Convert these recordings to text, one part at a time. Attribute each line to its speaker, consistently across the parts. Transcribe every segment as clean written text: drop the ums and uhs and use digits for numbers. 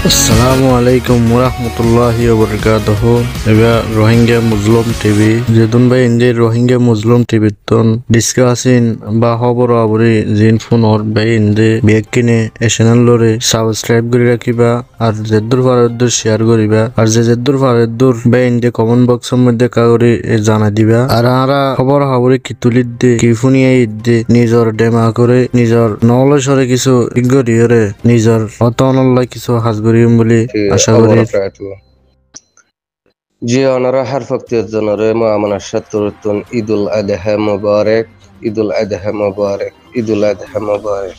Speaker 1: আসসালামু আলাইকুম ওরহমতুল্লাহি ওবরকাতুহু। এবার রোহিঙ্গা মুসলিম টিভি যেদুন ভাই ইন্দির রোহিঙ্গা মুসলিম টিভি তন ডিসকাসিন বা খবর আবরি জিন ফোন অর ভাই ইন্দে বেগ কিনে এ চ্যানেল লরে সাবস্ক্রাইব করে রাখিবা আর যেদুর ফারদুর শেয়ার করিবা আর যেদুর ফারদুর ভাই ইন্দে কমেন্ট বক্সের মধ্যে কাগরি জানাই দিবা আর আরা খবর আবরি কি তুলিদ দে কি ফুনিয়ে ইদ্দে নিজর ডেমা করে নিজর নলেজরে কিছু ইগরিয়রে নিজর অতনল্লাই কিছু হাজগরিম বলে আশা করি।
Speaker 2: জি অনারা হার ফক্তিয়ত জনরে মুআমানার শাত্তুরতুন ঈদুল আদহা মুবারক, ঈদুল আদহা মুবারক, ঈদুল আদহা মুবারক।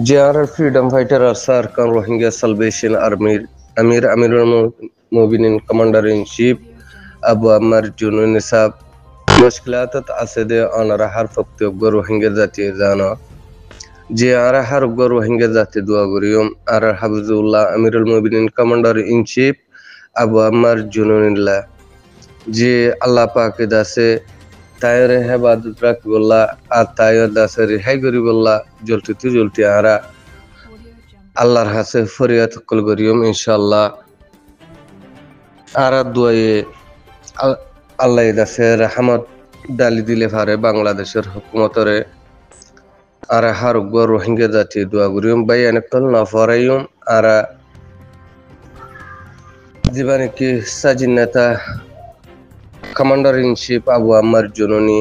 Speaker 2: জি আর ফ্রিডম ফাইটার আরসার কান রোহিঙ্গা সালভেশন আর্মির আমিরুল মুমিনিন কমান্ডার ইন চিফ আবু আম্মার জুনুন সাহেব মুশকিলাতত আছে দে অনারা হার ফক্তিয়ত রোহিঙ্গা জাতীয় জানা যে আর হার রোহিঙ্গা জাতি দোয়া করিম আর হাফিজুল্লাহ আমিরুল মুমিনিন কমান্ডার ইন চিফ আবু আম্মার জুনুনিল্লাহ যে আল্লাহ পাকে দাসে তাইরে হেবাদত রাখিবল্লাহ আর তাইর দাসে রেহাই করিবল্লাহ জলতি আরা আল্লাহর হাসে ফরিয়াদ কল করিম ইনশাআল্লাহ। আর দুয়ে আল্লাহ দাসে রহমত ডালি দিলে পারে বাংলাদেশের হুকুমতরে আর হারুগ রোহিঙ্গা জাতি দোয়া করিম বাই অনেকল না ফরাইম আর জীবনে কি সাজিন নেতা কমান্ডার ইন চিফ আবু আম্মার জননী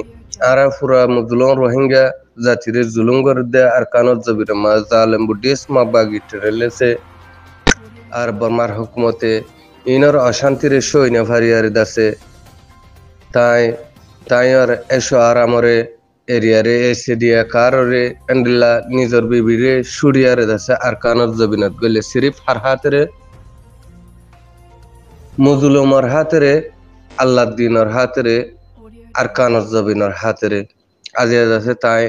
Speaker 2: আর পুরা মুজলুম রোহিঙ্গা জাতির জুলুম করে দেয় আর কানত জবির মা জালেম বুডিস মা বাগি টেরেলেছে আর বর্মার হুকুমতে ইনর অশান্তির সৈন্য ভারিয়ার দাসে তাই আর এসো আর আমরে এরিয়ারে এসে দিয়া কাররে এন্ডিল্লা নিজর বিবিরে সুরিয়ারে দাসে আর কানত জবিনত গলে সিরিফ হার হাতেরে মুজলুমর হাতেরে আল্লাহ দিনর হাতেরে আর কানত জবিনর হাতেরে আজিয়াজ আছে তাই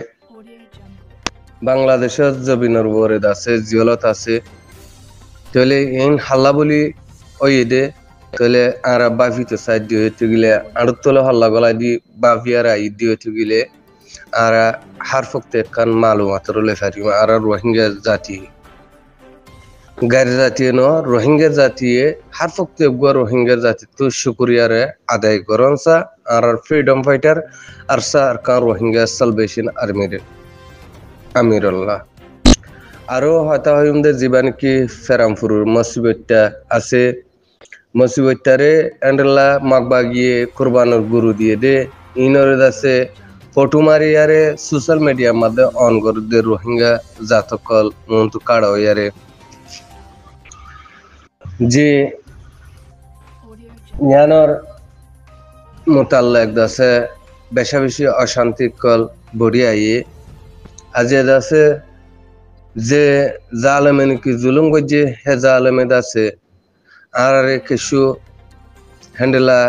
Speaker 2: বাংলাদেশের জবিনর বরে আছে জিয়লত আছে তাহলে ইন হাল্লা বলি ওই দে তাহলে আর বাফিতে সাইড দিয়ে হইতে গেলে আর তোলে হল্লা গলা দি বাফিয়ার আই দিয়ে হইতে গেলে আর হার ফক্তে কান মালুমাত রলে ফারি আর রোহিঙ্গা জাতি গাড়ি জাতীয় ন রোহিঙ্গা জাতীয় হার ফক্তে রোহিঙ্গা জাতি তো শুক্রিয়ারে আদায় করনসা আর ফ্রিডম ফাইটার আর সার কান রোহিঙ্গা সালভেশন আর্মির আমিরুল্লাহ আরো হয়তো হইমদের জীবন কি ফেরামপুর মসিবতটা আছে মসিবতটারে এন্ডলা মাগবাগিয়ে কোরবানোর গুরু দিয়ে দে ইনরে আছে ফটো মারিয়ারে সোশ্যাল মিডিয়ার মধ্যে অন করে দে রোহিঙ্গা জাতকল মন্তু কাড়া ইয়ারে যে ইয়ানোর মোতাল্লাক দাসে বেশা বেশি অশান্তি কল বড়িয়াইয়ে আজিয়া দাসে যে জালেমে নাকি জুলুম গজে হে জালেমে দাসে আর কিছু হ্যান্ডেলা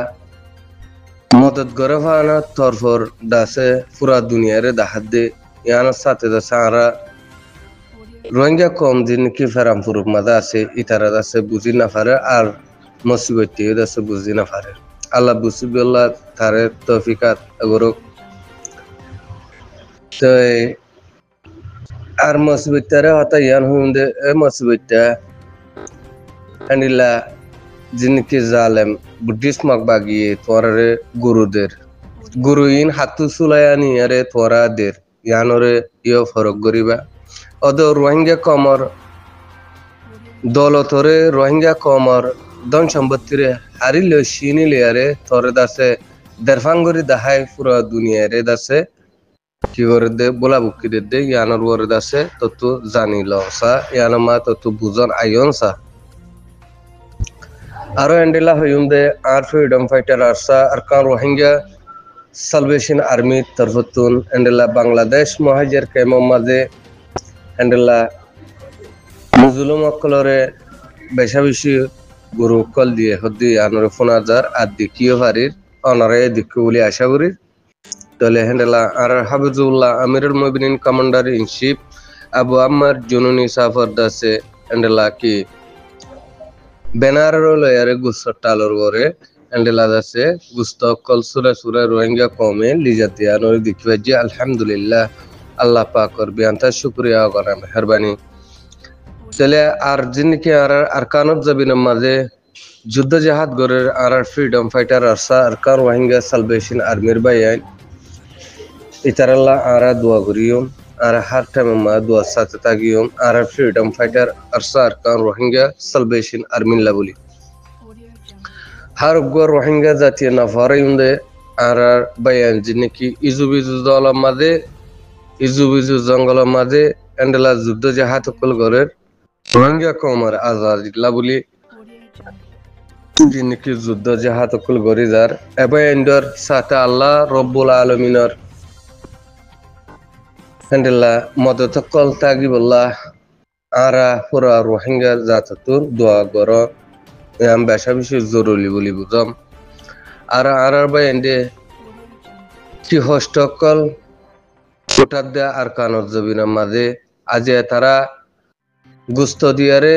Speaker 2: মদত করে ভানা তরফর দাসে পুরা দুনিয়ারে দাহাত দে ইয়ানোর সাথে দাসে আরা রোহিঙ্গা কম দিন কি ফেরামপুর মাদা আছে ইতারা দাসে বুঝি না পারে আর মুসিবতটি দাসে বুঝি না পারে আল্লাহ বুসিবুল্লাহ তারে তৌফিকাত আগরক তো আর মুসিবতরে হতা ইয়ান হুন্দে এ মুসিবতটা আনিলা জিনকি জালেম বুদ্ধিস মাগবাগিয়ে তোরারে গুরুইন হাতু সুলায়ানি আরে তোরা দের ইয়ানরে ইয় ফরক গরিবা অদ রোহিঙ্গা কমর দলতরে রোহিঙ্গা কমর ধন সম্পত্তিরে হারিল সিনিলে আরে তোরে দাসে দেরফাঙ্গরি দাহাই পুরা দুনিয়ারে দাসে কি করে দে বোলা বুকি দে ইয়ানোর ওরে দাসে তত জানিল সা ইয়ানো মা তত বুজন আইন সা আরো এন্ডেলা হইম দে আর ফ্রিডম ফাইটার আরসা আর কান রোহিঙ্গা সালভেশন আর্মি তরফতুন এন্ডেলা বাংলাদেশ মহাজের কেমম মাঝে এন্ডেলা মুজলুম অকলরে বেশা বেশি গুরু কল দিয়ে হদ্দি আনরে ফোনাজার আর দিকিও ভারির অনারে দিক্কু বলে আশা করি তাহলে হ্যান্ডেলা আর হাফিজুল্লাহ আমিরুল মুমিনিন কমান্ডার ইন চিফ আবু আম্মার জুনুনি সাফর দাসে হ্যান্ডেলা কি ব্যানার লয়ারে গুস্তর টালর করে হ্যান্ডেলা দাসে গুস্ত কল সুরা রোহিঙ্গা কমে লিজাতিয়া নরি দিকিবাজি আলহামদুলিল্লাহ আল্লাহ পাকর বিয়ান্তা শুকরিয়া করা মেহরবানি তাহলে আর যিনি আর আরকানত জবিনের মাঝে যুদ্ধ জাহাদ গড়ের আর freedom fighter ARSA Arakan Rohingya Salvation আর্মির বাইয়ান ইতারাল্লাহ আরা দোয়া করিও আর হার টাইম মা দোয়া সাথে তাগিও আর freedom fighter ARSA Arakan Rohingya Salvation আর্মিল্লা বলি হার গড় রোহিঙ্গা জাতীয় নাফারাইন্দে আর বাইয়ান যিনি কি ইজুবিজু দলের মাঝে ইজুবিজু জঙ্গলের মাঝে এন্ডেলা যুদ্ধ জাহাদ সকল গড়ের রোহিঙ্গা কমার আজাদিল্লা বলি যিনি কি যুদ্ধ জাহাদ সকল গড়ি যার এবার এন্ডর সাথে আল্লাহ রব্বুল আলমিনর এন্ডেলা মদত কল তাগিবুল্লাহ আরা পুরা রোহিঙ্গা জাততুর দোয়া গড় আমি বেশা বেশি জরুরি বলি বুঝাম আর বাইন্ডে কি হস্টকল কোটার দেয়া আর কানত জবিনের মাঝে আজি তারা গুস্ত দিয়ারে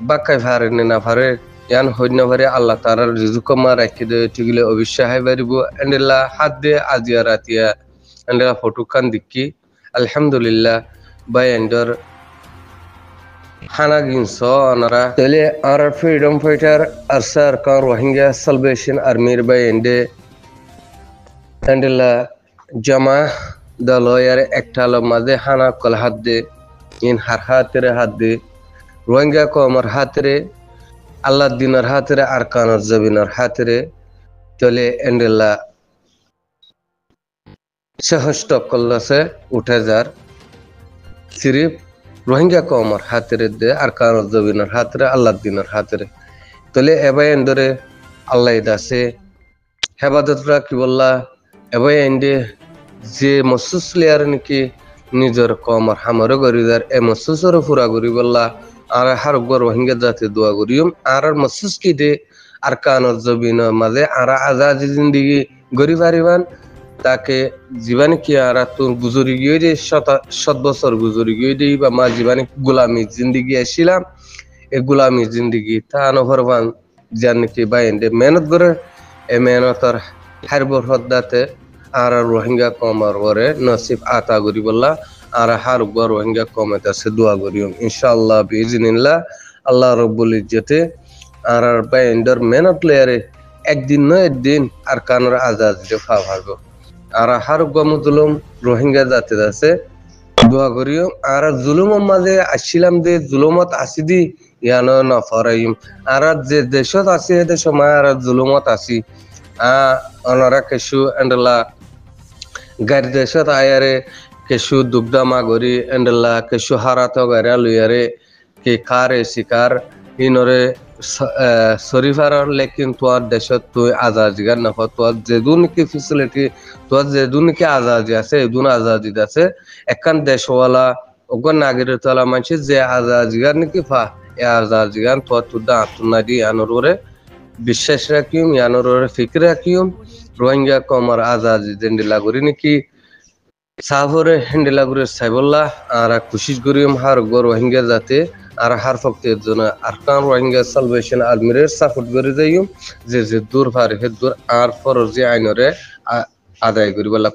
Speaker 2: বাক্কাই ভারে না ভারে ইয়ান হইন ভারে আল্লাহ তারার রিজুকমা রাখি দে ঠিকলে অবশ্যই হাই বারিব এন্ডেলা হাত দে আজিয়া রাতিয়া এন্ডেলা ফটো কান দিকি আলহামদুলিল্লাহ বাই এন্ডর হানা গিনস অনারা তাহলে আর freedom fighter ARSA Arakan Rohingya Salvation আর্মির বাই এন্ডেলা জামা দলয়ার একটা মাঝে হানা কল হাত দে ইন হার হাতেরে হাত দে রোহিঙ্গা কমর হাতেরে আল্লাহ দিনের হাতেরে আর কানর জবিনের হাতেরে চলে এন্ডেলা সহস্ত কল্লাসে উঠে যার সিরিফ রোহিঙ্গা কমর হাতেরে দে আর কানর জবিনের হাতেরে আল্লাহ দিনের হাতেরে তলে এবার এন্ডরে আল্লাহ দাসে হেবাদতরা কি বললা এবার এন্ডে যে মসুস লেয়ার নাকি নিজের কমর হামরে গরিদার এ মসুসর ফুরা গরি বললা আর হার গর রোহিঙ্গা জাতি দোয়া করিম আর মসুস কি দে আর কানর জবিন মাঝে আর আজাদি জিন্দিগি গরি পারিবান তাকে জীবনে কি আর তোর গুজরি গিয়ে যে 7 বছর গুজরি গিয়ে দিই বা মা জীবনে গোলামি জিন্দিগি আসছিলাম এ গোলামি জিন্দিগি তা নভরবান জানি কি বাইন্ডে মেহনত করে এ মেহনতর হারবর হদ্দাতে আর রোহিঙ্গা কমার ওরে নসিব আতা করি বললা আর হার গর রোহিঙ্গা কমাতে আছে দোয়া করিম ইনশাআল্লাহ বিইজনিল্লাহ আল্লাহ রব্বুল ইজ্জতে আর বাইন্ডর মেহনত লেয়ারে একদিন নয় একদিন আর কানর আজাদ দেফা ভাগো আর হার গমজুলুম রোহিঙ্গা জাতি আছে দোয়া করিও আর জুলুমের মাঝে আসছিলাম যে জুলুমত আসিদি ইয়ানো নফরাইম আর যে দেশত আছে এ দেশ মা আর জুলুমত আসি অনারা কেশু এন্ডলা গাড়ি দেশত আয়ারে কেশু দুগ্ধা গরি এন্ডলা কেশু হারাত গাড়িয়া লইয়ারে কে কারে শিকার ইনরে শরীফার লেকিন তোর দেশত তুই আজাদি গান না তোর যেদুন কি ফেসিলিটি তোর যেদুন কি আজাদি আছে এদুন আজাদি আছে একখান দেশওয়ালা ওগন নাগরিকওয়ালা মানুষ যে আজাদি গান নাকি ফা এ আজাদি গান তোর তুদা আতুনাদি আনরে বিশ্বাস রাখিম ইয়ানরে ফিক্র রাখিম রোহিঙ্গা কমার আজাদি দেন্ডিলা করি নাকি সাফরে হেন্ডিলা করে সাইবল্লাহ আর কোশিশ করিম হার গর রোহিঙ্গা যাতে আর হার ফক্তের জন্য আরকান রোহিঙ্গা সালভেশন আর্মির সাপোর্ট করে যাইম যে দূর ভার হে দূর আর ফরজি আইনরে আদায় করিবলা